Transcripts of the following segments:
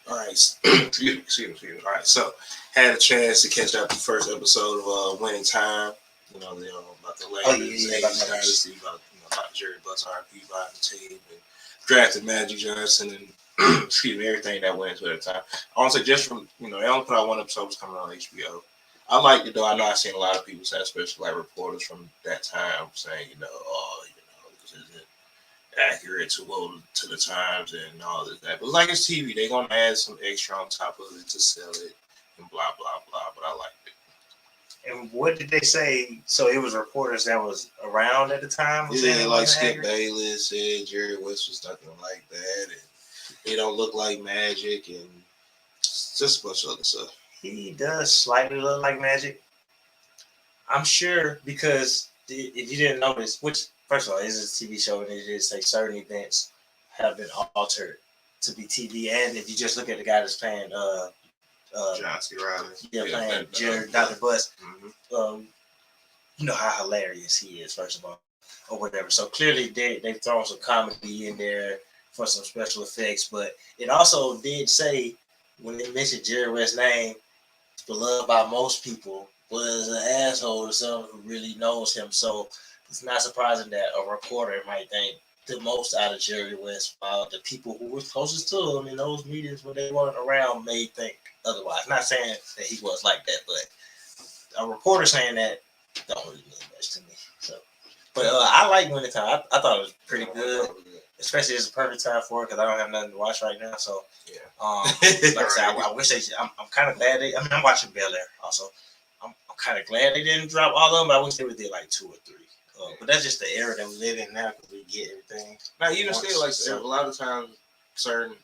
All right. Excuse me. All right. So, had a chance to catch up the first episode of Winning Time. About the Lakers, dynasty, about Jerry Buss, RP, buying the team, and drafted Magic Johnson, and excuse me, everything that went into it at the time. I want to say just from they only put out one episode was coming on HBO. I liked it though. I know I've seen a lot of people say, especially like reporters from that time, saying this isn't accurate to the times and all of that. But like it's TV, they're gonna add some extra on top of it to sell it and blah blah blah. But I liked it. And what did they say? So it was reporters that was around at the time? Yeah, like Skip Bayless said Jerry West was nothing like that, and they don't look like Magic, and just a bunch of other stuff. He does slightly look like Magic. I'm sure because if you didn't notice, which first of all, this is a TV show, and it did say certain events have been altered to be TV. And if you just look at the guy that's playing John C. Reilly. Playing Jerry Dr. Buss. Mm-hmm. You know how hilarious he is, first of all, or whatever. So clearly they've thrown some comedy in there for some special effects. But it also did say, when they mentioned Jerry West's name, beloved by most people, was an asshole to someone who really knows him. So it's not surprising that a reporter might think the most out of Jerry West, while the people who were closest to him in those meetings when they weren't around may think otherwise. Not saying that he was like that, but a reporter saying that don't really mean much to me. So, but I like Winning Time. I thought it was pretty good, especially it's a perfect time for it because I don't have nothing to watch right now. So, like I said, I wish they. I'm kind of glad they. I mean, I'm watching Bel Air also. I'm kind of glad they didn't drop all of them. But I wish they would do like 2 or 3. But that's just the era that we live in now because we get everything. Now, even still, like a lot of times, certain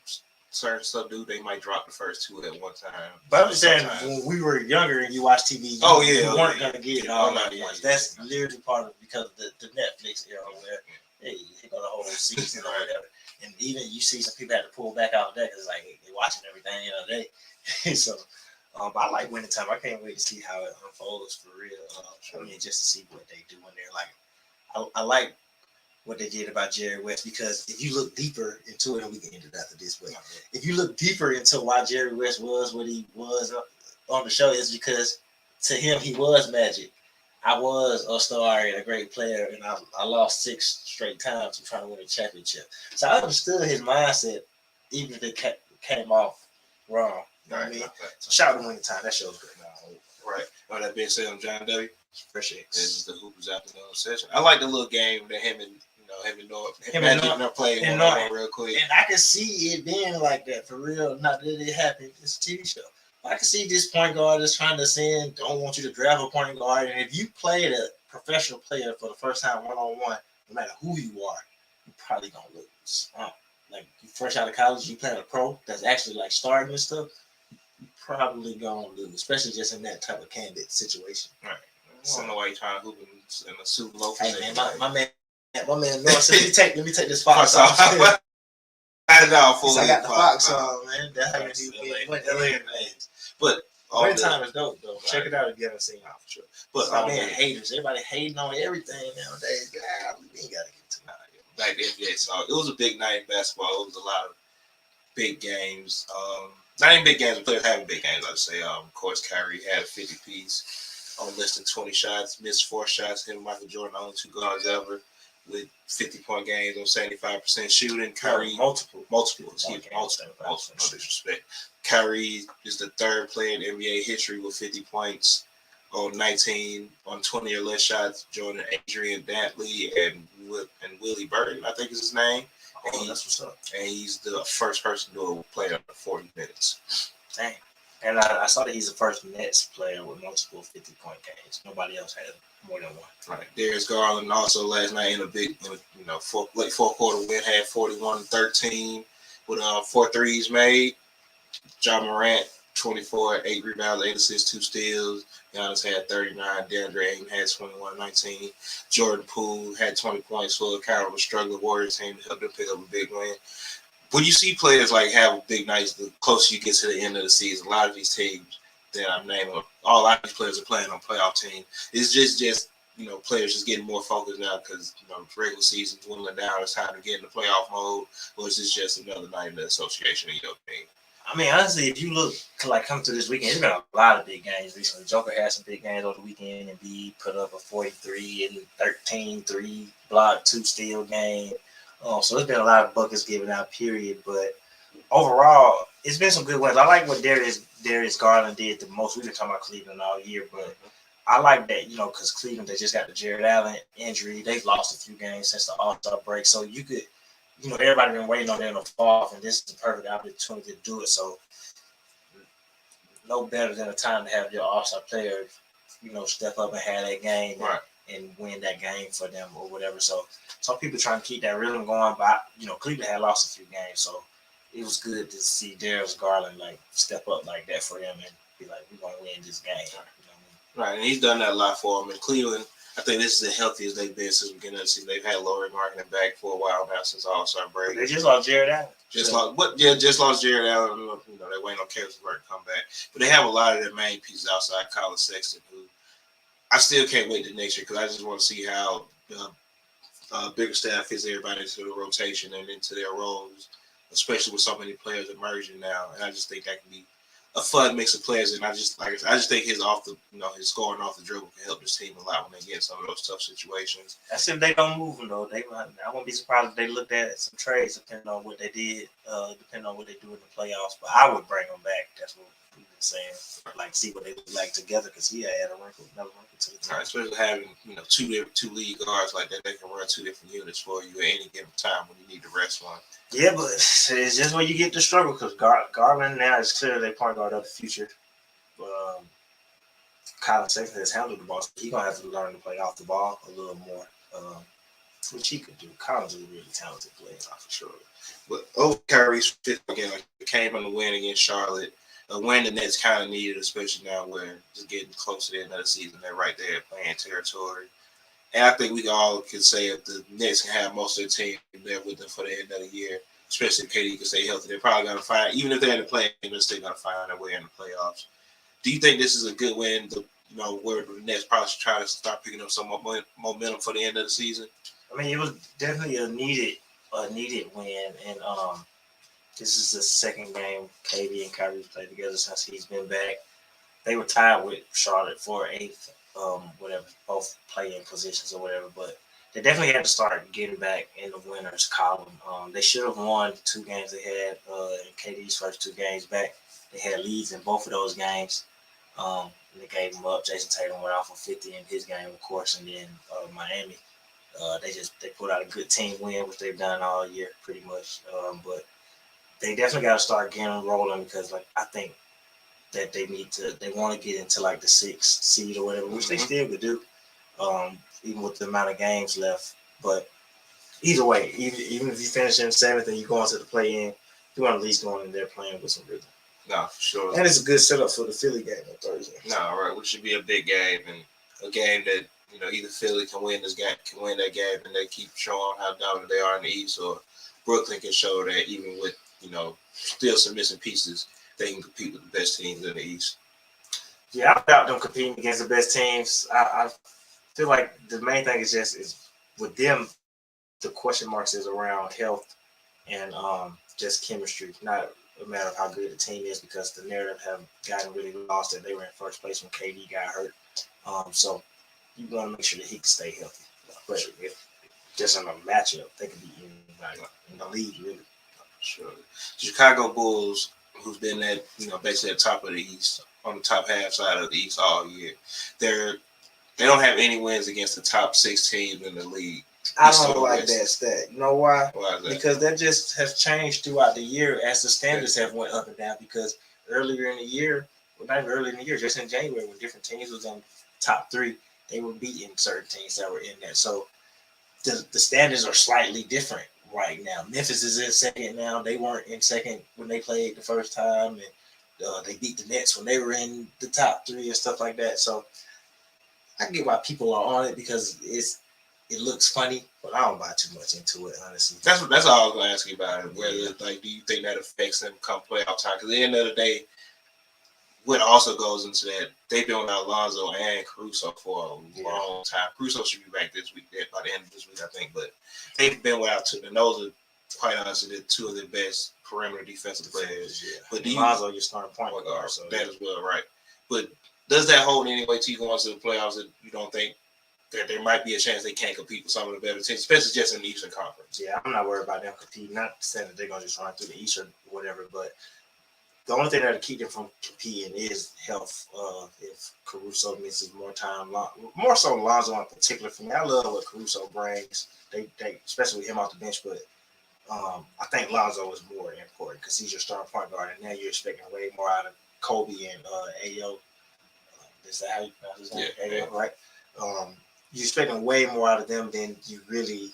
stuff, they might drop the first 2 at one time. But I'm just saying, when we were younger and you watched TV, you weren't going to get it all at once. That's literally part of because of the Netflix era where, hey, they got a whole season or whatever. And even you see some people had to pull back out of that because it's like they're watching everything, So, but I like Winning Time. I can't wait to see how it unfolds for real. I mean, just to see what they do in there. Like, I like what they did about Jerry West because if you look deeper into it, and we can end it after this, but if you look deeper into why Jerry West was what he was on the show, is because to him he was Magic. I was a star and a great player, and I lost 6 straight times to trying to win a championship. So I understood his mindset, even if it came off wrong. You know what I mean? So shout out to Winning Time. That show's good now. Right. All that being said, I'm John W. Appreciate it. This is the Hoopers Afternoon Session. I like the little game that him and Magic playing real quick. And I can see it being like that for real. Not that it happened. It's a TV show. I can see this point guard is trying to send, don't want you to draft a point guard. And if you played a professional player for the first time one-on-one, no matter who you are, you're probably going to lose. Like, you fresh out of college, you playing a pro that's actually like starting and stuff, you're probably going to lose, especially just in that type of candidate situation. Right. I don't know why you're trying to hoop in a suit loafers. Hey, man, my man North said, let me take this fox off. I got the fox on, man. That's how you do it. But Winning Time is dope, though. Check it out if you haven't seen it. For sure. But stop being haters. Everybody hating on everything nowadays. God, we ain't got to get to that. Back then, yeah, so it was a big night in basketball. It was a lot of big games. Not even big games, but players having big games, I'd say. Of course, Kyrie had a 50-piece on less than 20 shots, missed 4 shots. Him and Michael Jordan, only 2 guards ever with 50-point games on 75% shooting. Kyrie, multiple, no disrespect. Kyrie is the 3rd player in NBA history with 50 points on 19 on 20 or less shots. Jordan, Adrian Dantley, and Willie Burton, I think is his name. That's what's up. And he's the first person to play under 40 minutes. Dang. And I saw that he's the first Nets player with multiple 50-point games. Nobody else had more than one. Right. Darius Garland also last night in a late fourth quarter win had 41-13 with 4 threes made. Ja Morant 24, 8 rebounds, 8 assists, 2 steals. Giannis had 39. DeAndre Ayton had 21-19. Jordan Poole had 20 points for kind of a struggling Warriors team to help them pick up a big win. When you see players like have big nights, the closer you get to the end of the season, a lot of these teams that I'm naming, a lot of these players are playing on playoff teams. It's just players just getting more focused now because regular season's dwindling down. It's time to get in the playoff mode, or is this just another night in the association of your team? mean, honestly, if you look like come to this weekend, there's been a lot of big games recently. Joker had some big games over the weekend, and B put up a 43 and 13 3 block 2 steal game. So there's been a lot of buckets given out, period. But overall, it's been some good wins. I like what Darius Garland did the most. We've been talking about Cleveland all year, but I like that, because Cleveland, they just got the Jared Allen injury. They've lost a few games since the All-Star break. So you could, everybody been waiting on them to fall off, and this is the perfect opportunity to do it. So no better than a time to have your All-Star player, step up and have that game and win that game for them or whatever. So some people trying to keep that rhythm going, but, Cleveland had lost a few games. So it was good to see Darius Garland, step up like that for them and be like, we're going to win this game. Right, and he's done that a lot for them. In Cleveland, I think this is the healthiest they've been since the beginning of the season. They've had Laurie Marketing back for a while now since All-Star break. They just lost Jared Allen. Just lost Jared Allen. They waiting on Kevin Burke to come back. But they have a lot of their main pieces outside Colin Sexton, who I still can't wait to next year because I just want to see how bigger staff fits everybody into the rotation and into their roles, especially with so many players emerging now. And I just think that can be a fun mix of players, and I just think his his scoring off the dribble can help this team a lot when they get in some of those tough situations. That's if they don't move them though. I wouldn't be surprised if they looked at some trades depending on what they did, depending on what they do in the playoffs. But I would bring them back. That's what we've been saying. See what they look like together because he had another wrinkle to the team. Right, especially having two lead guards like that, they can run two different units for you at any given time when you need to rest one. Yeah, but it's just where you get the struggle because Garland now is clearly their point guard of the future. Colin Sexton has handled the ball. So he's going to have to learn to play off the ball a little more, which he could do. Colin's a really talented player, for sure. But over Kyrie's fifth game, came on the win against Charlotte. A win the Nets kind of needed, especially now we're just getting close to the end of the season. They're right there playing territory. And I think we all can say if the Nets can have most of their team there with them for the end of the year, especially if KD can stay healthy, they're probably going to find, even if they're in the play, they're still going to find their way in the playoffs. Do you think this is a good win, where the Nets probably should try to start picking up some momentum for the end of the season? I mean, it was definitely a needed win, and this is the second game KD and Kyrie played together since he's been back. They were tied with Charlotte for eighth, both playing positions or whatever, but they definitely had to start getting back in the winners column. They should have won the 2 games they had in KD's first 2 games back. They had leads in both of those games. And they gave them up. Jason Tatum went off for 50 in his game, of course, and then Miami. They put out a good team win, which they've done all year pretty much. But they definitely got to start getting them rolling because, I think that they want to get into the 6th seed or whatever, which they still could do, even with the amount of games left. But either way, even if you finish in 7th and you go into the play-in, you want to at least go in there playing with some rhythm. No, for sure. And it's a good setup for the Philly game on Thursday. No, right, which should be a big game and a game that either Philly can win that game, and they keep showing how dominant they are in the East, or Brooklyn can show that even with still some missing pieces, they can compete with the best teams in the East. Yeah, I doubt them competing against the best teams. I feel like the main thing is with them, the question marks is around health and just chemistry, not a matter of how good the team is, because the narrative have gotten really lost that they were in first place when KD got hurt. So you want to make sure that he can stay healthy. But if just in a matchup, they could be in the league, really. Sure. The Chicago Bulls, who's been at basically at the top of the East, on the top half side of the East all year, they don't have any wins against the top 6 teams in the league. I don't like that stat. You know why? Why is that? Because that just has changed throughout the year as the standards have went up and down. Because earlier in the year, not even earlier in the year, just in January, when different teams was in top 3, they were beating certain teams that were in there. So the standards are slightly different right now. Memphis is in second now. They weren't in second when they played the first time, and they beat the Nets when they were in the top 3 and stuff like that. So I get why people are on it because it looks funny, but I don't buy too much into it, honestly. That's all I was going to ask you about it. Whether, do you think that affects them come playoff time? Because at the end of the day, what also goes into that, they've been without Lonzo and Caruso for a long time. Caruso should be back this week, by the end of this week, I think. But they've been without 2, and those are, quite honestly, the 2 of the best perimeter defensive players. Yeah. But Lonzo, your starting point guard. So that as well, right? But does that hold any way to you going to the playoffs that you don't think that there might be a chance they can't compete with some of the better teams, especially just in the Eastern Conference? Yeah, I'm not worried about them competing. Not saying that they're going to just run through the East or whatever, but the only thing that'll keep them from competing is health. If Caruso misses more time, more so Lonzo in particular. For me, I love what Caruso brings. They especially with him off the bench, but I think Lonzo is more important because he's your starting point guard, and now you're expecting way more out of Kobe and Ayo. Is that how you pronounce his name? Yeah, Ayo, right? You're expecting way more out of them than you really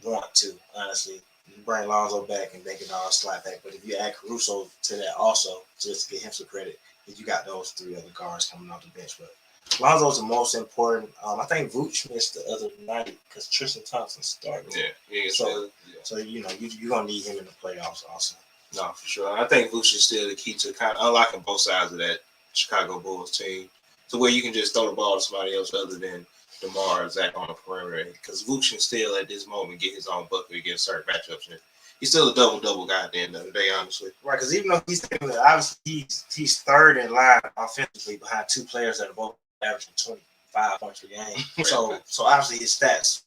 want to, honestly. You bring Lonzo back and they can all slide back. But if you add Caruso to that also, just to get him some credit, then you got those three other guards coming off the bench. But Lonzo's the most important. I think Vooch missed the other night because Tristan Thompson started. Yeah. So you're going to need him in the playoffs also. No, for sure. I think Vooch is still the key to kind of unlocking both sides of that Chicago Bulls team to where you can just throw the ball to somebody else other than DeMar or Zach on the perimeter. Because Vooch can still, at this moment, get his own bucket against certain matchups. And he's still a double-double guy at the end of the day, honestly. Right, because even though obviously he's third in line offensively behind two players that are both averaging 25 points per game. So obviously his stats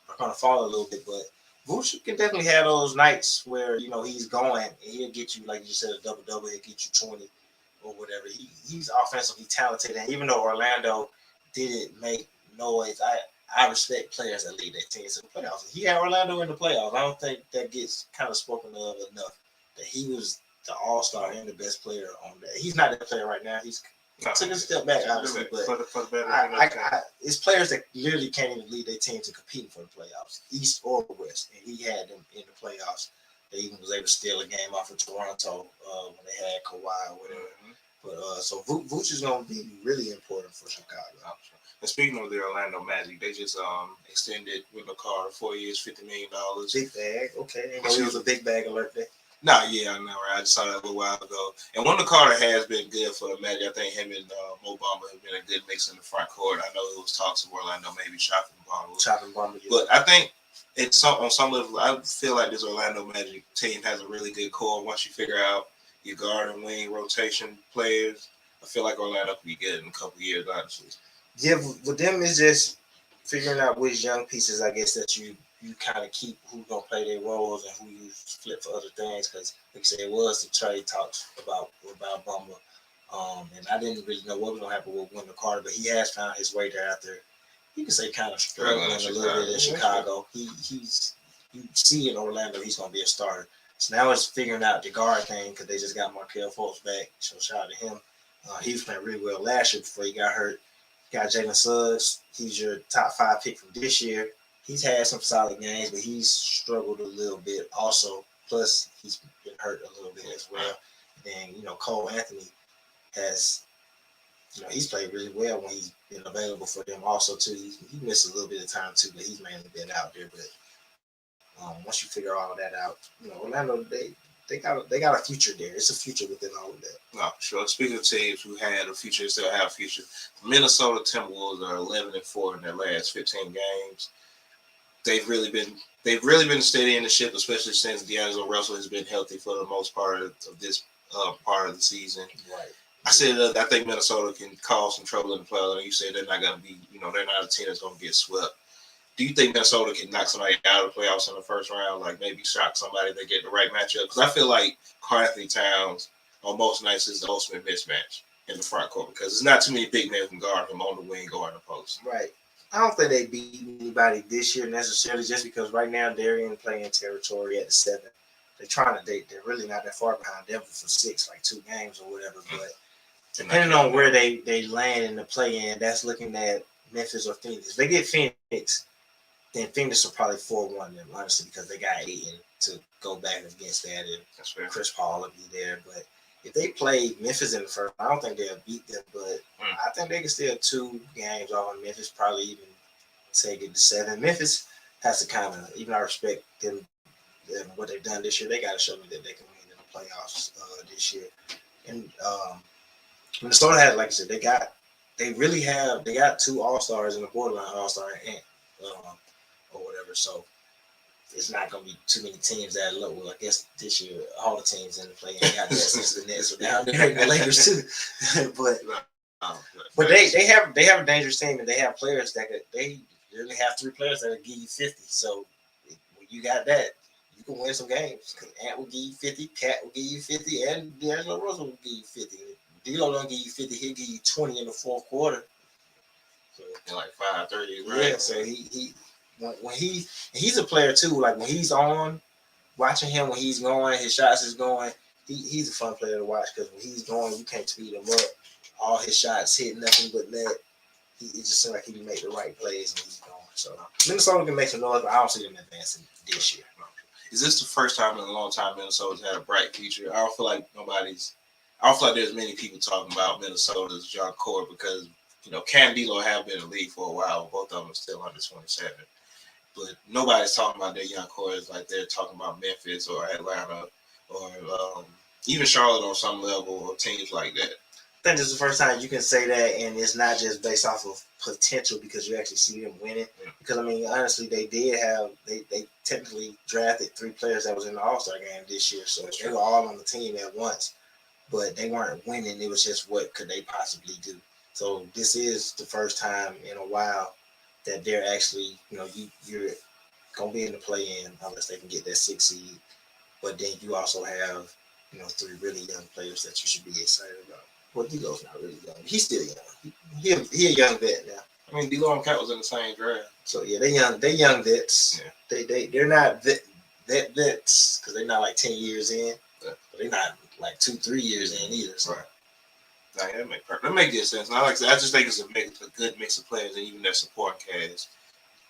are going to fall a little bit, but Vooch can definitely have those nights where, he's going and he'll get you, like you said, a double-double. He'll get you 20 or whatever. He's offensively talented, and even though Orlando didn't make noise, I respect players that lead their teams in the playoffs. He had Orlando in the playoffs. I don't think that gets kind of spoken of enough, that he was the all-star and the best player on that. He's not that player right now. He's took a step back, honestly, but it's players that literally can't even lead their team to compete for the playoffs, East or West, and he had them in the playoffs. They even was able to steal a game off of Toronto when they had Kawhi or whatever. But so Vooch is going to be really important for Chicago. And speaking of the Orlando Magic, they just extended Wendell Carter 4 years, $50 million. Big bag, okay. It was a big bag alert there. No, yeah, I know, right? I just saw that a little while ago. And Wendell Carter has been good for the Magic. I think him and Mo Bamba have been a good mix in the front court. I know it was talks of Orlando maybe chopping Bamba. Yeah. But I think on some level, I feel like this Orlando Magic team has a really good core. Once you figure out your guard and wing rotation players, I feel like Orlando could be good in a couple of years, honestly. Yeah, with them, it's just figuring out which young pieces, I guess, that you kind of keep who's going to play their roles and who you flip for other things. Because, like I said, it was the trade talks about Bumble. And I didn't really know what was going to happen with Wendell Carter, but he has found his way there after, you can say, kind of struggling a little bit in Chicago. He's you see in Orlando, he's going to be a starter. So now it's figuring out the guard thing because they just got Markelle Fultz back. So shout out to him. He was playing really well last year before he got hurt. Got Jalen Suggs. He's your top 5 pick from this year. He's had some solid games, but he's struggled a little bit also. Plus, he's been hurt a little bit as well. And then, Cole Anthony has, he's played really well when he's been available for them also, too. He missed a little bit of time, too, but he's mainly been out there. But once you figure all of that out, Orlando, they got a future there. It's a future within all of that. No, sure. Speaking of teams who had a future and still have a future, Minnesota Timberwolves are 11-4 in their last 15 games. They've really been steady in the ship, especially since D'Angelo Russell has been healthy for the most part of this part of the season. Right. I said I think Minnesota can cause some trouble in the playoffs. You said they're not going to be, they're not a team that's going to get swept. Do you think Minnesota can knock somebody out of the playoffs in the first round, like maybe shock somebody if they get the right matchup? Because I feel like Karl-Anthony Towns on most nights is the ultimate mismatch in the front court because there's not too many big men who can guard him on the wing or in the post. Right. I don't think they beat anybody this year necessarily just because right now they're in playing territory at the 7. They're really not that far behind Denver for 6, like 2 games or whatever. But depending on where they land in the play-in, that's looking at Memphis or Phoenix. If they get Phoenix, then Phoenix will probably 4-1 them, honestly, because they got Ayton to go back against that, and Chris Paul will be there. But if they play Memphis in the first, I don't think they'll beat them, but I think they can still 2 games off of Memphis, probably even take it to 7. Memphis has to kind of, even I respect them what they've done this year, they got to show me that they can win in the playoffs this year. And Minnesota had, like I said, they got 2 All-Stars and a borderline All-Star or whatever. So it's not going to be too many teams that are low. Well, I guess this year all the teams in the play ain't got that since the Nets are down there and the Lakers too. but they have a dangerous team, and they have players that they really have 3 players that will give you 50. So when you got that, you can win some games. Because Ant will give you 50, Cat will give you 50, and D'Angelo Russell will give you 50. D'Lo don't give you 50, he'll give you 20 in the fourth quarter. So like 5-30, right? Yeah. So when he's a player too. Like when he's on, watching him when he's going, his shots is going. He's a fun player to watch because when he's going, you can't speed him up. All his shots hit nothing but net. It just seems like he can make the right plays when he's going. So Minnesota can make some noise, but I don't see them advancing this year. Is this the first time in a long time Minnesota's had a bright future? I don't feel like there's many people talking about Minnesota's young core because, Cam and D'Lo have been in the league for a while. Both of them are still under 27. But nobody's talking about their young core like they're talking about Memphis or Atlanta or even Charlotte on some level or teams like that. I think this is the first time you can say that, and it's not just based off of potential because you actually see them winning. Yeah. Because, honestly, they technically drafted 3 players that was in the All-Star game this year. So they were all on the team at once, but they weren't winning. It was just what could they possibly do. So this is the first time in a while that they're actually, you're going to be in the play-in unless they can get that 6 seed. But then you also have, 3 really young players that you should be excited about. Well, D'Lo's not really young. He's still young. He a young vet now. D'Lo and Cat was in the same draft. So yeah, they young vets. Yeah. They're not vets because they're not like 10 years in. But they're not like 2-3 years in either. So. Right. That makes good sense. And I just think it's a good mix of players, and even their support cast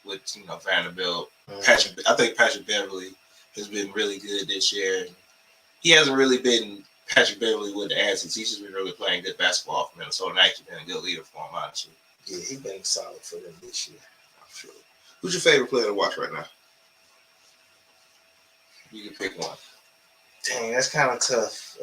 with Vanderbilt, Patrick. I think Patrick Beverly has been really good this year. He hasn't really been Patrick Beverly with the assets. He's just been really playing good basketball for Minnesota and actually been a good leader for him, honestly. Yeah, he's been solid for them this year. I'm sure. Who's your favorite player to watch right now? You can pick one. Dang, that's kind of tough.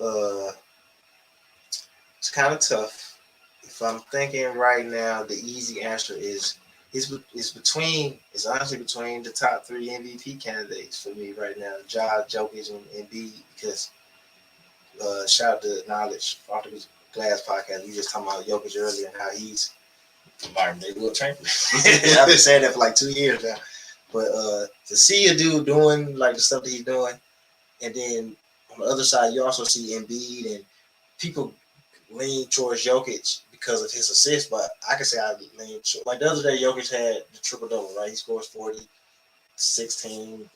It's kind of tough. If I'm thinking right now, the easy answer is honestly between the top 3 MVP candidates for me right now, Ja, Jokic, and Embiid, because shout out to Knowledge off the Glass podcast. We just talking about Jokic earlier and how he's Martin Day World Champion. I've been saying that for like 2 years now. But to see a dude doing like the stuff that he's doing, and then on the other side, you also see Embiid, and people lean towards Jokic because of his assists, but I can say I lean like the other day, Jokic had the triple-double, right? He scores 40, 16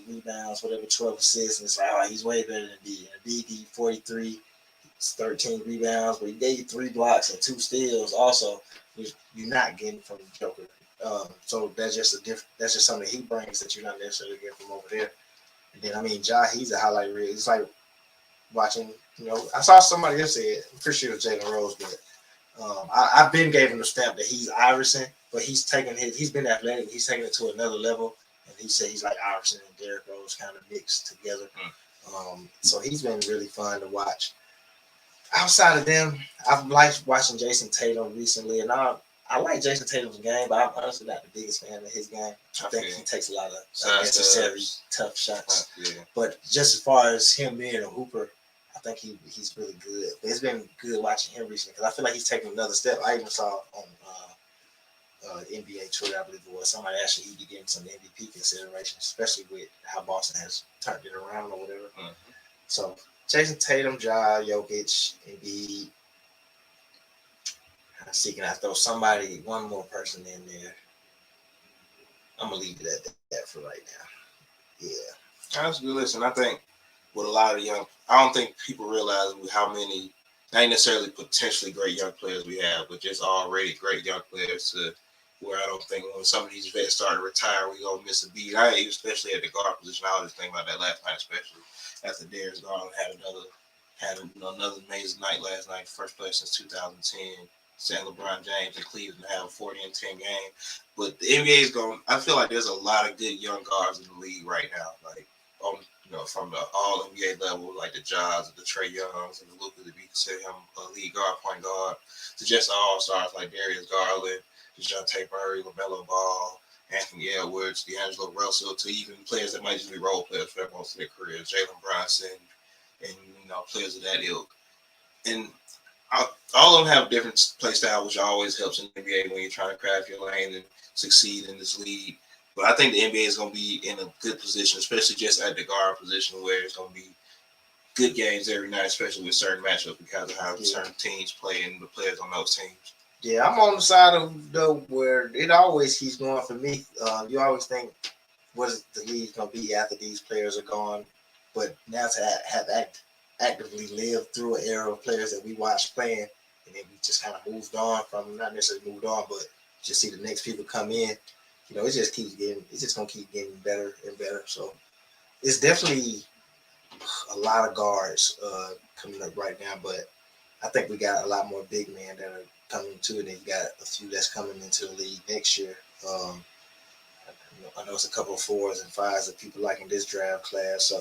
rebounds, whatever, 12 assists, and it's like, he's way better than Embiid. Embiid gave 43, 13 rebounds, but he gave you 3 blocks and 2 steals also, which you're not getting from Joker. So that's just something he brings that you're not necessarily getting from over there. And then, Ja, he's a highlight reel. It's like watching, I saw somebody else say it. I'm pretty sure it was Jalen Rose, but I've been gave him the stamp that he's Iverson, but he's been athletic. He's taking it to another level, and he said he's like Iverson and Derrick Rose kind of mixed together. So he's been really fun to watch. Outside of them, I've liked watching Jason Tatum recently, and I like Jason Tatum's game, but I'm honestly not the biggest fan of his game. I think he takes a lot of unnecessary tough shots. But just as far as him being a hooper, I think he's really good. But it's been good watching him recently because I feel like he's taking another step. I even saw on NBA Twitter, I believe it was, somebody actually he'd be getting some MVP consideration, especially with how Boston has turned it around or whatever. So Jason Tatum, Ja, Jokic, Embiid. I'm seeking I throw one more person in there. I'm gonna leave it at that for right now. Yeah. That's good. Listen, I think with a lot of I don't think people realize how many, not necessarily potentially great young players we have, but just already great young players to where I don't think when some of these vets start to retire, we gonna miss a beat. Especially at the guard position. I was just thinking about that last night, especially after Darius Garland had another amazing night last night, first place since 2010. Saying LeBron James and Cleveland have a 40-10 game. But the NBA is going, I feel like there's a lot of good young guards in the league right now. Like, from the all NBA level, like the Jazz, the Trae Youngs, and the Luka, if you consider him a lead guard, point guard, to just all stars like Darius Garland, DeJounte Murray, LaMelo Ball, Anthony Edwards, D'Angelo Russell, to even players that might just be role players for most of their careers, Jalen Brunson, and players of that ilk. And all of them have different play style, which always helps in the NBA when you're trying to craft your lane and succeed in this league. But I think the NBA is going to be in a good position, especially just at the guard position, where it's going to be good games every night, especially with certain matchups because of how certain teams play and the players on those teams. Yeah, I'm on the side of where it always keeps going for me. You always think, what is the league going to be after these players are gone? But now to have actively lived through an era of players that we watched playing, and then we just kind of moved on from, not necessarily moved on, but just see the next people come in. It just keeps getting, it's just going to keep getting better and better. So it's definitely a lot of guards coming up right now, but I think we got a lot more big men that are coming too, and then you got a few that's coming into the league next year. I know it's a couple of 4s and 5s that people like in this draft class. So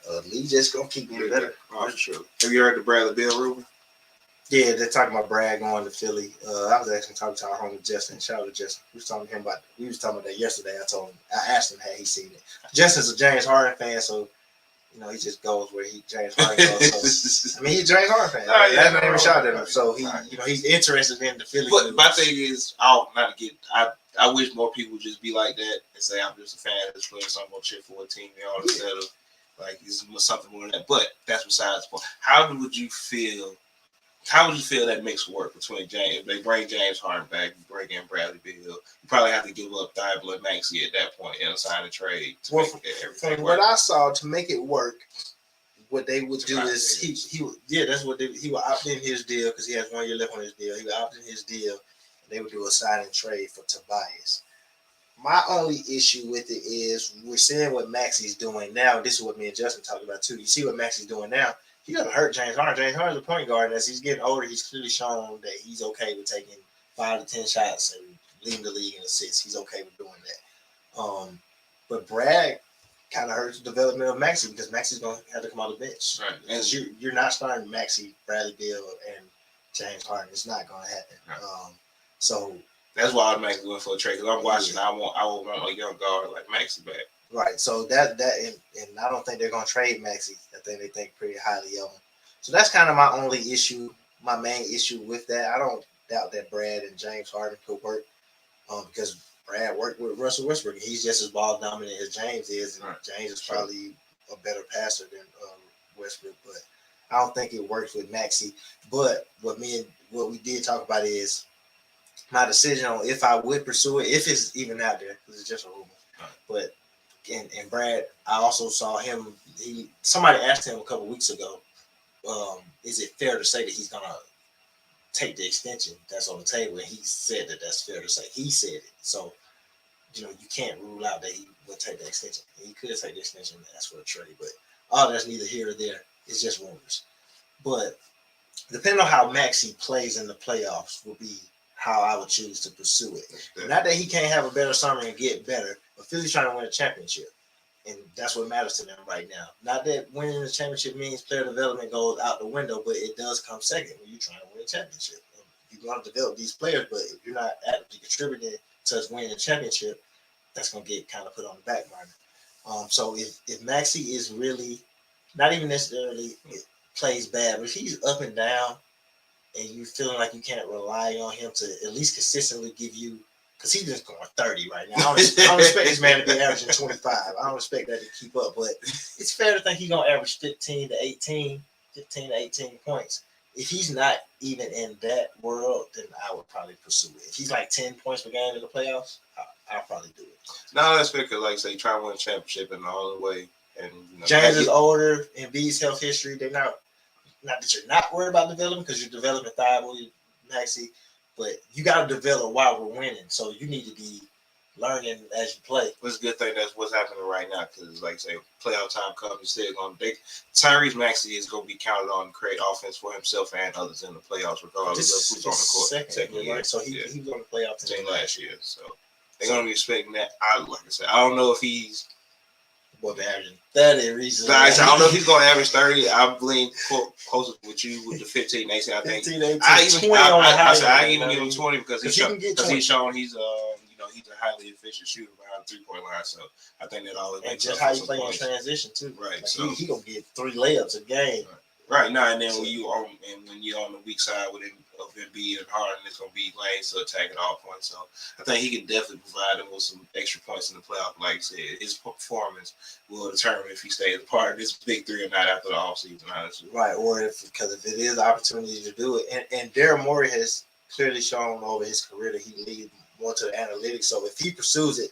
the league just gonna keep getting better. Oh, sure. Have you heard the Bradley Beal rumor? Yeah, they're talking about Brad going to Philly. I was actually talking to our homie Justin. Shout out to Justin. We was talking about that yesterday. I asked him had he seen it. Justin's a James Harden fan, so he just goes where James Harden goes. So, he's a James Harden fan. That's not even shot at him. So he's interested in the Philly. But my thing is, I wish more people would just be like that and say I'm just a fan of this player, so I'm gonna cheer for a team, instead of like it's something more than that. But that's besides the point. How would you feel that mix work between James? If they bring James Harden back, you bring in Bradley Beal, you probably have to give up Thibault and Maxey at that point and sign a trade. From what I saw, to make it work, what they would do is he would opt in his deal because he has 1 year left on his deal. He would opt in his deal, and they would do a sign and trade for Tobias. My only issue with it is we're seeing what Maxey's doing now. This is what me and Justin talked about too. You see what Maxey's doing now. He doesn't hurt James Harden. James Harden's a point guard. As he's getting older, he's clearly shown that he's okay with taking 5 to 10 shots and leading the league in assists. He's okay with doing that. But Brad kind of hurts the development of Maxey because Maxey's going to have to come out of the bench. Right. And you're not starting Maxey, Bradley Beal, and James Harden. It's not going to happen. Right. So that's why I automatically went for a trade because I'm watching. I want a young guard like Maxey back. Right. So that and I don't think they're going to trade Maxey. I think they think pretty highly of him. So that's kind of my only issue, my main issue with that. I don't doubt that Brad and James Harden could work because Brad worked with Russell Westbrook. He's just as ball dominant as James is, and James is probably a better passer than Westbrook. But I don't think it works with Maxey. But what we did talk about is my decision on if I would pursue it, if it's even out there, because it's just a rumor. Right. But and Brad, I also saw him. Somebody asked him a couple weeks ago, is it fair to say that he's gonna take the extension that's on the table? And he said that that's fair to say. He said it. So, you can't rule out that he would take the extension. He could take the extension and ask for a trade, but that's neither here or there. It's just rumors. But depending on how Maxey plays in the playoffs will be how I would choose to pursue it. Not that he can't have a better summer and get better, but Philly's trying to win a championship. And that's what matters to them right now. Not that winning the championship means player development goes out the window, but it does come second when you're trying to win a championship. You're going to develop these players, but if you're not actively contributing to us winning a championship, that's going to get kind of put on the back burner. So if Maxey is really, not even necessarily plays bad, but if he's up and down and you feeling like you can't rely on him to at least consistently give you, because he's just going 30 right now. I don't expect this man to be averaging 25. I don't expect that to keep up, but it's fair to think he's going to average 15 to 18 points. If he's not even in that world, then I would probably pursue it. If he's like 10 points per game in the playoffs, I'll probably do it. No, that's fair because, like, say, try to win a championship in the only way. And James is older, and B's health history, they're not that you're not worried about development because you're developing Thibault, Maxey, but you got to develop while we're winning. So you need to be learning as you play. It's a good thing that's what's happening right now because, like, say, playoff time comes, you're still going to Tyrese Maxey is going to be counted on to create offense for himself and others in the playoffs, regardless of who's on the court. Second year. Right? So he was on the playoff team last year. So they're going to be expecting that. Like I said, I don't know if he's averaging 30 reasons. I don't know if he's going to average 30. I lean closer with you with the 15, 18. I think 15, 18, I even give him 20 because he's shown he's he's a highly efficient shooter behind the 3-point line. So I think that always and makes just up how for you some play in points. transition too. Right. Like So he gonna get 3 layups a game. Right now, and then when you're on the weak side with Embiid and Harden, it's gonna be lanes to attack at all points. So I think he can definitely provide them with some extra points in the playoff. Like I said, his performance will determine if he stays a part of this big three or not after the offseason, honestly. Right, or because if it is an opportunity to do it, and Daryl Morey has clearly shown over his career that he leads more to the analytics. So if he pursues it,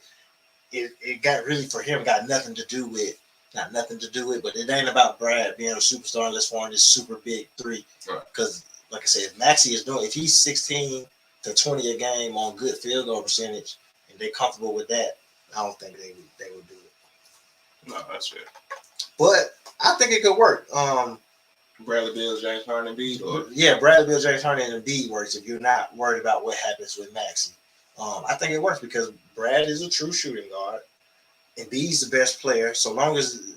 it got really for him got nothing to do with. Not nothing to do with, but it ain't about Brad being a superstar unless for this super big three. Because, like I said, if Maxey is doing, if he's 16 to 20 a game on good field goal percentage, and they're comfortable with that, I don't think they would do it. No, that's fair. But I think it could work. Bradley Beal, James Harden, and Embiid, or yeah, Bradley Beal, James Harden, and Embiid works if you're not worried about what happens with Maxey. I think it works because Brad is a true shooting guard. Embiid's the best player. So long as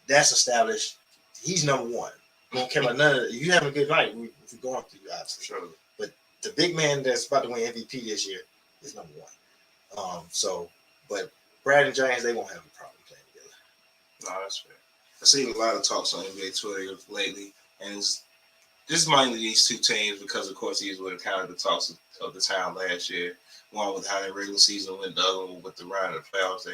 that's established, he's number one. You don't care about none of it. You having a good night, we're going through you, obviously. Sure. But the big man that's about to win MVP this year is number one. But Brad and James, they won't have a problem playing together. No, that's fair. I've seen a lot of talks on NBA Twitter lately, and it's just mainly these two teams because, of course, these were kind of the talks of the town last year. One with how their regular season went, the other one with the run of the playoffs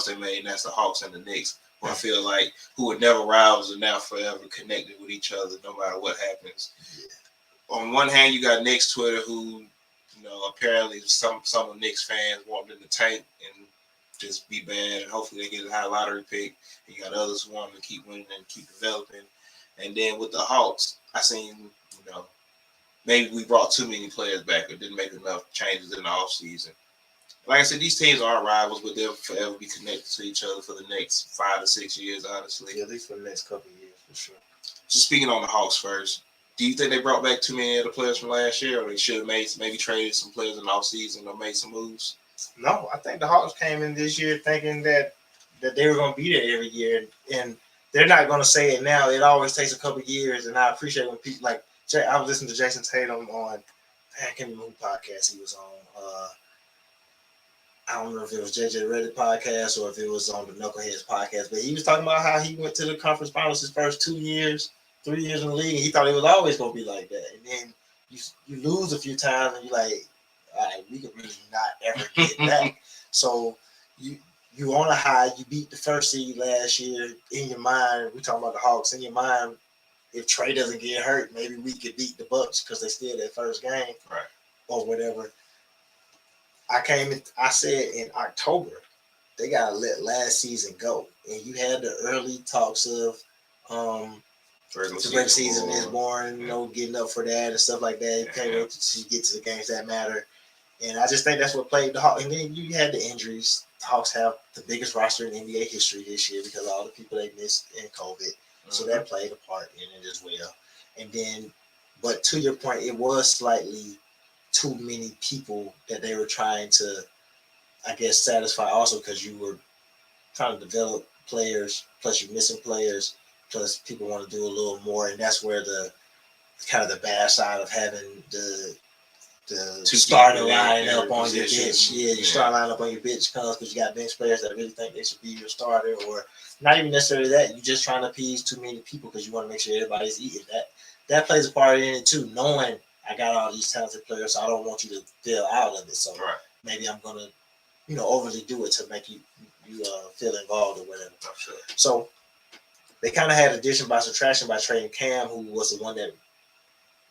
they made, and that's the Hawks and the Knicks. Who I feel like who were never rivals are now forever connected with each other, no matter what happens. Yeah. On one hand, you got Knicks Twitter, who, apparently some of Knicks fans want them to tank and just be bad, and hopefully they get a high lottery pick. And you got others who want them to keep winning and keep developing. And then with the Hawks, I seen, maybe we brought too many players back or didn't make enough changes in the offseason. Like I said, these teams aren't rivals, but they'll forever be connected to each other for the next 5 to 6 years, honestly. Yeah, at least for the next couple of years, for sure. Just speaking on the Hawks first, do you think they brought back too many of the players from last year, or they should have maybe traded some players in the offseason or made some moves? No, I think the Hawks came in this year thinking that they were going to be there every year, and they're not going to say it now. It always takes a couple of years, and I appreciate when people like I was listening to Jason Tatum on I can't remember who podcast he was on. I don't know if it was JJ Reddick podcast or if it was on the Knuckleheads podcast, but he was talking about how he went to the conference finals his first 2 years, 3 years in the league, and he thought it was always going to be like that. And then you lose a few times, and you're like, all right, we could really not ever get back. So you on a high, you beat the first seed last year. In your mind, we talking about the Hawks. In your mind, if Trey doesn't get hurt, maybe we could beat the Bucks because they still their first game, right, or whatever. I said in October, they gotta let last season go. And you had the early talks of the regular season is boring, getting up for that and stuff like that. You can't wait to get to the games that matter. And I just think that's what played the Hawks. And then you had the injuries. The Hawks have the biggest roster in NBA history this year because of all the people they missed in COVID. Mm-hmm. So that played a part in it as well. And then, but to your point, it was slightly too many people that they were trying to, I guess, satisfy also because you were trying to develop players, plus you're missing players, plus people want to do a little more. And that's where the kind of the bad side of having the starting line up on your bench. Yeah, you start line up on your bench comes because you got bench players that really think they should be your starter, or not even necessarily that. You're just trying to appease too many people because you want to make sure everybody's eating. That plays a part in it too, knowing I got all these talented players, so I don't want you to feel out of it. So maybe I'm gonna, overly do it to make you feel involved or whatever. Sure. So they kind of had addition by subtraction by trading Cam, who was the one that,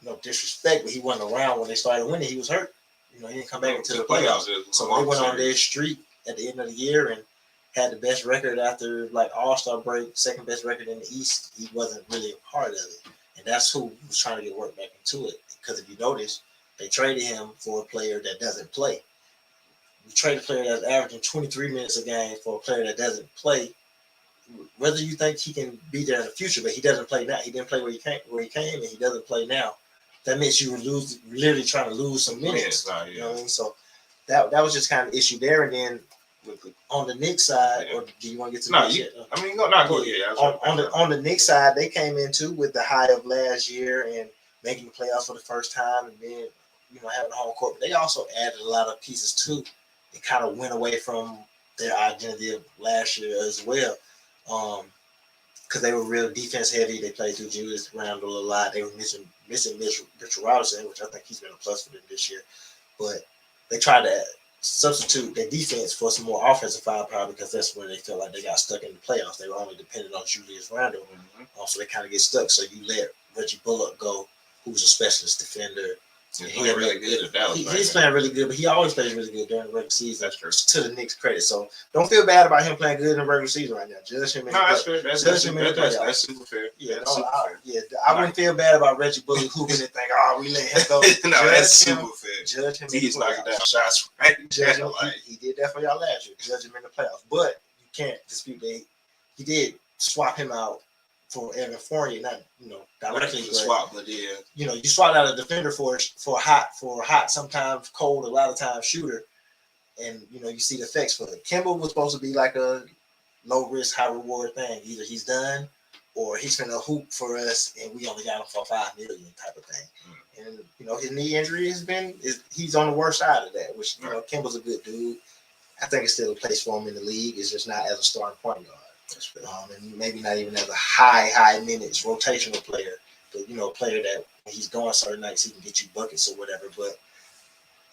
no disrespect, but he wasn't around when they started winning. He was hurt. He didn't come back into the playoffs. So they went on their streak at the end of the year and had the best record after All-Star break, second best record in the East. He wasn't really a part of it. And that's who was trying to get work back into it. Because if you notice, they traded him for a player that doesn't play. You trade a player that's averaging 23 minutes a game for a player that doesn't play. Whether you think he can be there in the future, but he doesn't play now. He didn't play where he came, and he doesn't play now. That means you were literally trying to lose some minutes. You know what I mean? So that was just kind of an issue there. And then on the Knicks side, or do you want to get to the Knicks yet? Go ahead. On the Knicks side, they came into with the high of last year and making the playoffs for the first time and being having a home court, but they also added a lot of pieces too. It kind of went away from their identity of last year as well. Because they were real defense heavy. They played through Julius Randle a lot. They were missing Mitchell Robinson, which I think he's been a plus for them this year. But they tried to substitute their defense for some more offensive firepower because that's where they felt like they got stuck in the playoffs. They were only dependent on Julius Randle. So they kind of get stuck. So you let Reggie Bullock go, who's a specialist defender. He's playing really good at Dallas. He's playing really good, but he always plays really good during the regular season. That's true. To the Knicks' credit. So don't feel bad about him playing good in the regular season right now. Judge him in that's fair. That's super fair. I wouldn't feel bad about Reggie Bullock hooping and think, we let him go. That's super fair. Judge him. He's knocking down shots right. Judge him. He did that for y'all last year. Judge him in the playoffs. But you can't dispute that he did swap him out for Evan Fournier, not directly swap, but yeah, you swap out a defender for a hot, sometimes cold, a lot of times shooter, and you see the effects for it. Kemba was supposed to be like a low risk, high reward thing. Either he's done, or he's finna hoop for us, and we only got him for $5 million type of thing. And his knee injury he's on the worst side of that. Which Kemba's a good dude. I think it's still a place for him in the league. It's just not as a starting point guard. And maybe not even as a high minutes rotational player, but a player that when he's going certain nights he can get you buckets or whatever. But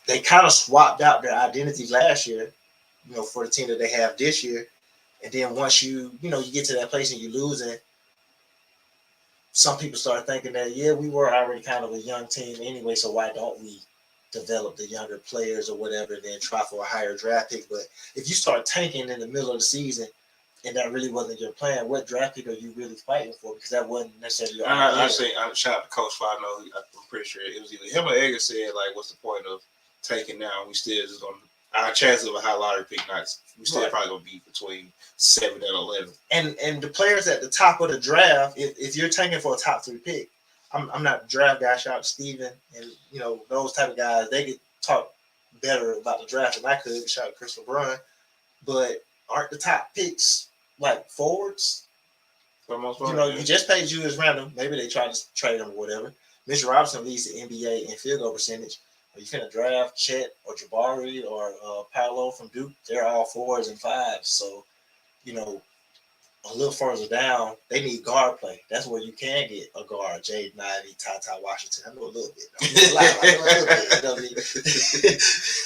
they kind of swapped out their identities last year, for the team that they have this year. And then once you get to that place and you losing, some people start thinking that we were already kind of a young team anyway, so why don't we develop the younger players or whatever, and then try for a higher draft pick? But if you start tanking in the middle of the season, and that really wasn't your plan, what draft pick are you really fighting for? Because that wasn't necessarily your plan. I'm shout out to Coach Fly. I'm pretty sure it was either him or Edgar said, like, what's the point of taking now? We still just going to, our chances of a high lottery pick nights, we still probably going to be between 7 and 11. And the players at the top of the draft, if you're tanking for a top 3 pick, I'm not a draft guy, shout out to Steven, and, those type of guys, they could talk better about the draft than I could, shout out to Chris LeBron, but aren't the top picks like forwards? For the most part, you just paid Julius Randle. Maybe they tried to trade him or whatever. Mitchell Robinson leads the NBA in field goal percentage. Are you finna draft Chet or Jabari or Paolo from Duke? They're all 4s and 5s. So, a little further down, they need guard play. That's where you can get a guard. Jaden Ivey, Ty Washington. I know a little bit. I know a little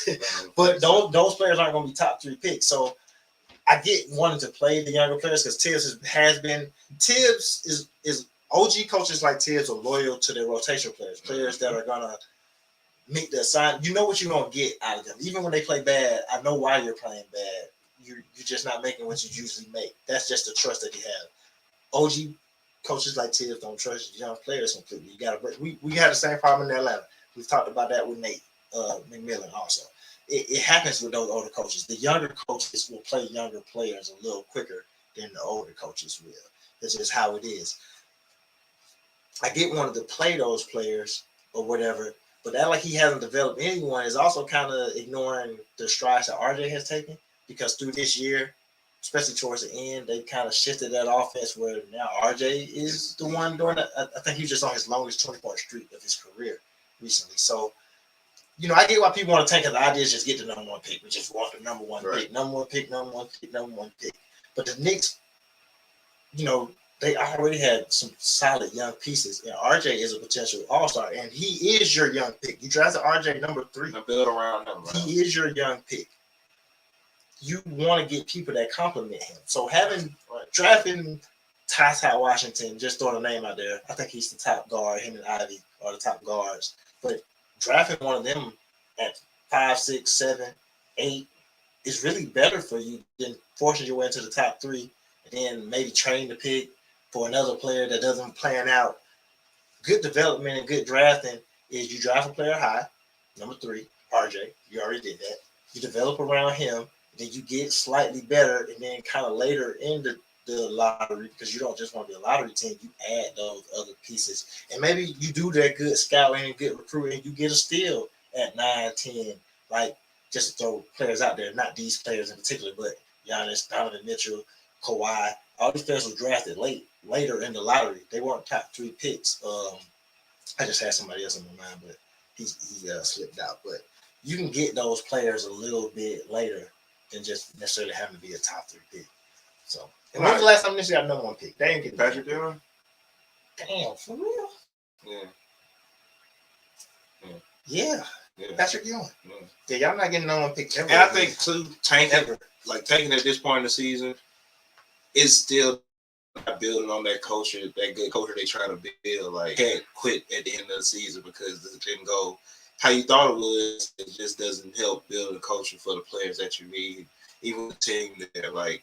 bit. But those players aren't going to be top 3 picks. So I get wanting to play the younger players because Tibbs is OG coaches like Tibbs are loyal to their rotational players that are gonna make the assign. You know what you're gonna get out of them. Even when they play bad, I know why you're playing bad. You're just not making what you usually make. That's just the trust that you have. OG coaches like Tibbs don't trust young players completely. You gotta break. We had the same problem in Atlanta. We've talked about that with Nate McMillan also. It happens with those older coaches. The younger coaches will play younger players a little quicker than the older coaches will. That's just how it is. I get wanted to play those players or whatever, but that like he hasn't developed anyone is also kind of ignoring the strides that RJ has taken, because through this year, especially towards the end, they kind of shifted that offense where now RJ is the one doing it. I think he was just on his longest 20-point streak of his career recently. So, I get why people want to tank, because the idea is just get the number 1 pick. We just want the number 1 pick, number 1 pick, number 1 pick, number 1 pick. But the Knicks, they already had some solid young pieces, and RJ is a potential all-star, and he is your young pick. You drafted RJ number 3. Build around him. He is your young pick. You want to get people that complement him. So drafting Ty Washington, just throwing a name out there, I think he's the top guard. Him and Ivy are the top guards. But drafting one of them at 5, 6, 7, 8 is really better for you than forcing your way into the top 3 and then maybe train the pick for another player that doesn't plan out. Good development and good drafting is you draft a player high, number 3, RJ. You already did that. You develop around him, then you get slightly better, and then kind of later in the lottery, because you don't just want to be a lottery team, you add those other pieces. And maybe you do that good scouting and good recruiting, you get a steal at 9, 10, like just to throw players out there, not these players in particular, but Giannis, Donovan Mitchell, Kawhi, all these players were drafted later in the lottery. They weren't top 3 picks. I just had somebody else in my mind, but he slipped out. But you can get those players a little bit later than just necessarily having to be a top 3 pick. So, and when's the last time this got number 1 pick? They ain't getting Patrick Ewing. Damn, for real? Yeah. Patrick Ewing. Yeah, y'all not getting number 1 pick ever. And I think too, tanking at this point in the season is still not building on that culture, that good culture they trying to build. Like, can't quit at the end of the season because it didn't go how you thought it was. It just doesn't help build a culture for the players that you need. Even the team that, like,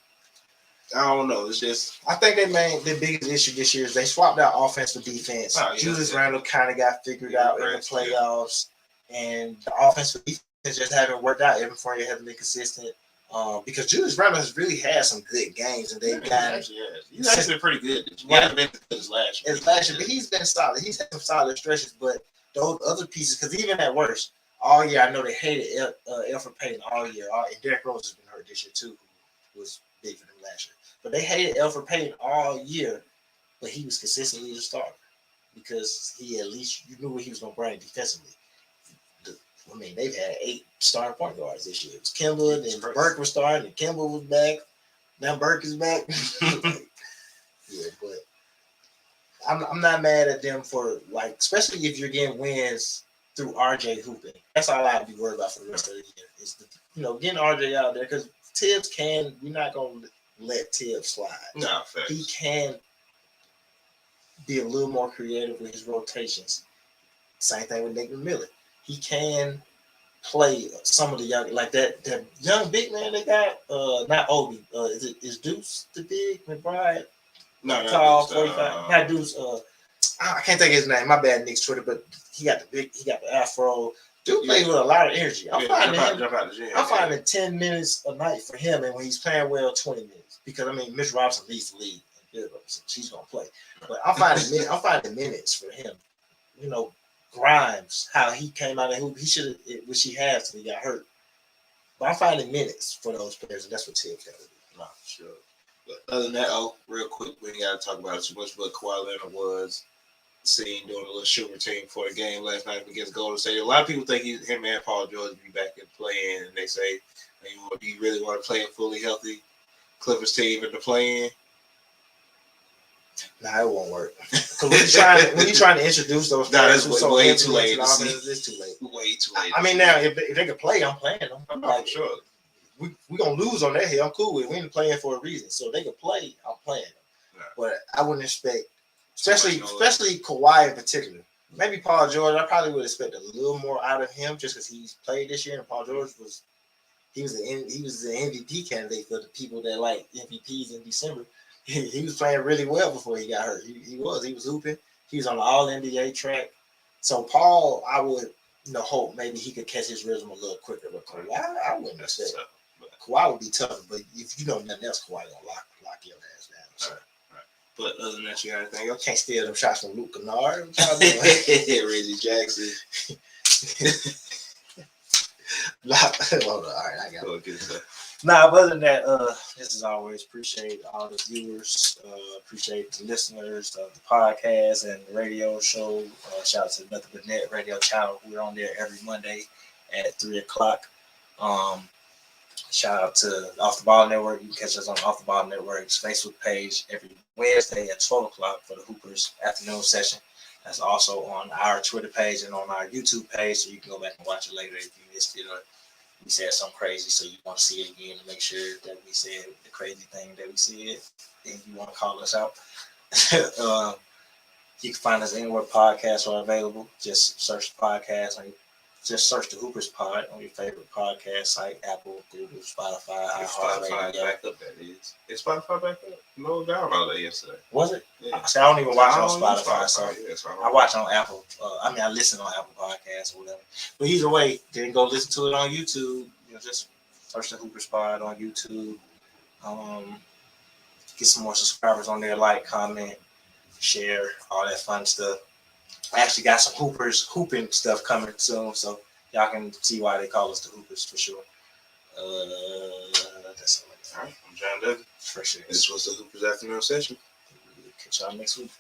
I don't know. It's just, I think the biggest issue this year is they swapped out offense for defense. Julius Randle kind of got figured out in the playoffs, and the offense for defense just haven't worked out. Evan Fournier hasn't been consistent. Because Julius Randle has really had some good games, and they've got he's actually been pretty good. He hasn't been as good as last year. But he's been solid. He's had some solid stretches, but those other pieces, because even at worst, all year I know they hated Elfrid Payton all year. And Derrick Rose has been hurt this year too, who was big for them last year. But they hated Elfrid Payton all year, but he was consistently the starter because he at least you knew what he was going to bring defensively. I mean, they've had 8 starting point guards this year. It was Kemba, then Burke was starting, and Kemba was back. Now Burke is back. Yeah, but I'm not mad at them for, like, especially if you're getting wins through RJ hooping. That's all I'd be worried about for the rest of the year is getting RJ out there because Tibbs we're not going to let Tibbs slide. No, fair. He can be a little more creative with his rotations. Same thing with Nick Miller. He can play some of the young, like that young big man they got. Not Obi. Is Deuce the big McBride? No, tall, 45. Not Deuce. I can't think of his name. My bad, Nick's Twitter, but he got the afro. Dude plays with a lot of energy. I'm finding 10 minutes a night for him, and when he's playing well, 20 minutes. Because I mean, Mitch Robinson leads the league, so she's gonna play. But I'm finding minutes for him. Grimes, how he came out of hoop, he should have, which he has till he got hurt. But I'm finding minutes for those players, and that's what Tibbs got to do. No, for sure. But other than that, real quick, we ain't got to talk about it too much, but Kawhi Leonard was seen doing a little shoot routine for the game last night against Golden State. A lot of people think him and Paul George will be back in play-in, and they say, do you really want to play a fully healthy Clippers team in the play-in? Nah, it won't work. Because when you're trying to introduce those players, it's way too late. It's too late. Way too late. I mean, now if they can play, I'm playing them. I'm like, sure. We gonna lose on that hill. I'm cool with it. We ain't playing for a reason. So if they can play, I'm playing them. Yeah. But I wouldn't expect, especially Kawhi in particular. Maybe Paul George, I probably would expect a little more out of him just because he's played this year, and Paul George was the MVP candidate for the people that like MVPs in December. He was playing really well before he got hurt. He was hooping. He was on the All NBA track. So Paul, I would hope maybe he could catch his rhythm a little quicker. But Kawhi, I wouldn't expect. Kawhi would be tough, but if you know nothing else, Kawhi gonna lock your ass down. So. Right. But other than that, you got anything else? Can't steal them shots from Luke Kennard. Reggie Jackson. Hold on. All right, I got it. Nah, but other than that, this is always appreciate all the viewers, appreciate the listeners of the podcast and the radio show. Shout out to Nothing But Net radio channel. We're on there every Monday at 3:00. Shout out to Off the Ball Network. You can catch us on Off the Ball Network's Facebook page every Wednesday at 12:00 for the Hoopers afternoon session. That's also on our Twitter page and on our YouTube page, so you can go back and watch it later if you missed it or we said something crazy, so you want to see it again to make sure that we said the crazy thing that we said, and you want to call us out. You can find us anywhere podcasts are available. Just search the podcast, just search the Hoopers Pod on your favorite podcast site: Apple, Google, Spotify, iHeartRadio. Back up, that is. Is Spotify back up? No, downloaded that yesterday. Was it? Yeah. See, I don't even watch on Spotify, so yeah, I watch on Apple. I listen on Apple Podcasts or whatever. But either way, then go listen to it on YouTube. Just search the Hoopers Pod on YouTube. Get some more subscribers on there. Like, comment, share, all that fun stuff. I actually got some hooping stuff coming soon, so y'all can see why they call us the Hoopers for sure. That's all right. I'm John Doug. For sure. This was the Hoopers afternoon session. Catch y'all next week.